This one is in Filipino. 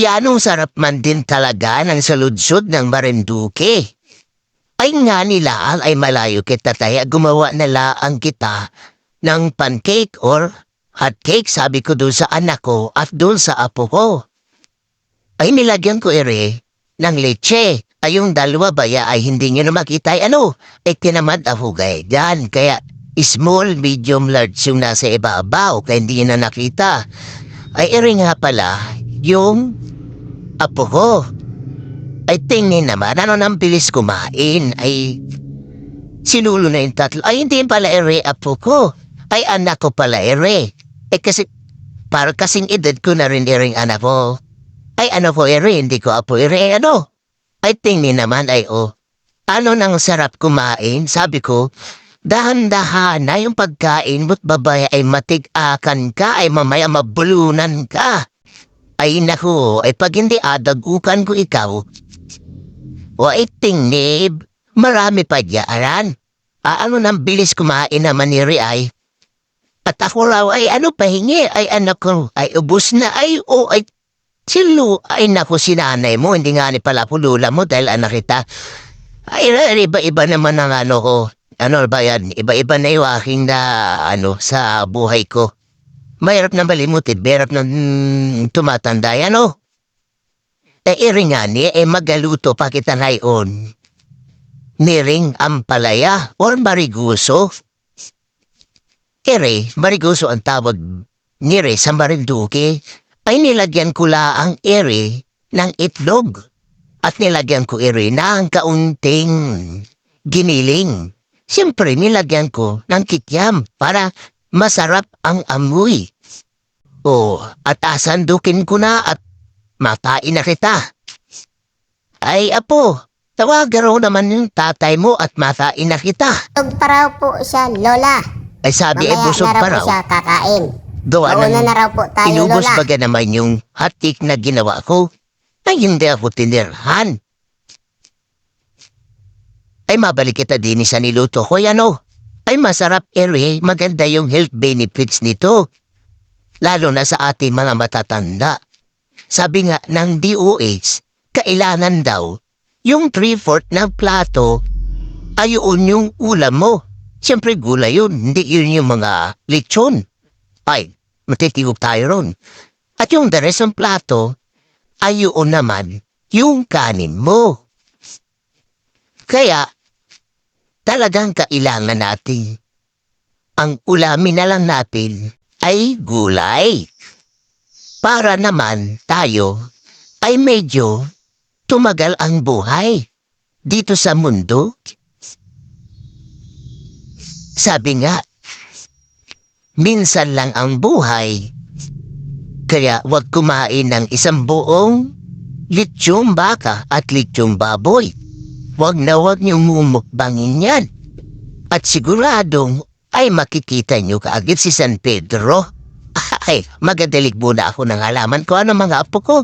Yanong sarap man din talaga ng saludsod ng Marinduque. Ay nga nila ay malayo kita taya gumawa na laang kita ng pancake or hot cake sabi ko doon sa anak ko at doon sa apo ko. Ay nilagyan ko ng leche. Ay yung dalawa baya ay hindi nyo na makita ay tinamad ako dyan. Kaya small, medium, large yung nasa ibabaw kaya hindi nyo na nakita. Ay nga pala yung apo ko. Ay tingin naman, nang bilis kumain, ay sinulo na yung tatlo. Ay hindi pala apo ko. Ay anak ko pala kasi, para kasing edad ko na rin anak ko. Ay ko hindi ko apo Ay tingin naman nang sarap kumain, sabi ko, dahan-dahan na yung pagkain mo't babaya ay matig-akan ka, ay mamaya mabulunan ka. Ay naku, ay pag hindi adagukan ko ikaw, ay tingib, marami pa diyan. Nang bilis kumain naman ni ay. At ako raw ay pahingi, ay anak ko, ay ubos na, ay silo, ay naku sinanay mo, hindi nga ni pala pulula mo dahil anak kita. Ay iba-iba naman ang ko. Ba yan? Iba-iba na yung aking sa buhay ko. Mahirap na malimutin, mahirap na tumatanda yan nga ni, magaluto pa kita ngayon. Niring ampalaya or mariguso. Mariguso ang tawag nire sa Marinduque. Ay nilagyan ko laang ng itlog. At nilagyan ko ng kaunting giniling. Siyempre nilagyan ko ng kikiam para masarap ang amoy. At asandukin ko na at matain na kita. Ay apo, tawagan raw naman yung tatay mo at matain na kita. Busog pa raw po siya, Lola. Ay sabi Mamaya busog na pa raw raw. po siya kakain. Mauna na raw po tayo, inubos Lola. baga naman yung hotcake na ginawa ko. Ay hindi ako tinirhan. Ay mabalik kita din sa niluto ko Ay masarap maganda yung health benefits nito. Lalo na sa ating mga matatanda. Sabi nga ng DOH, kailangan daw yung 3/4 ng plato ay yung ulam mo. Siyempre gulay yun, hindi yun yung mga lechon. Ay, matitibok tayo ron. At yung the rest ng plato ay naman yung kanin mo. Kaya, talagang kailangan natin. Ang ulamin na lang natin ay gulay. Para naman tayo ay medyo tumagal ang buhay dito sa mundo. Sabi nga, minsan lang ang buhay. Kaya wag kumain ng isang buong litsyong baka at litsyong baboy. Wag na wag niyong mumukbangin yan. At siguradong ay makikita niyo kaagad si San Pedro. Ay, magadalig muna ako ng halaman ko mga apo ko.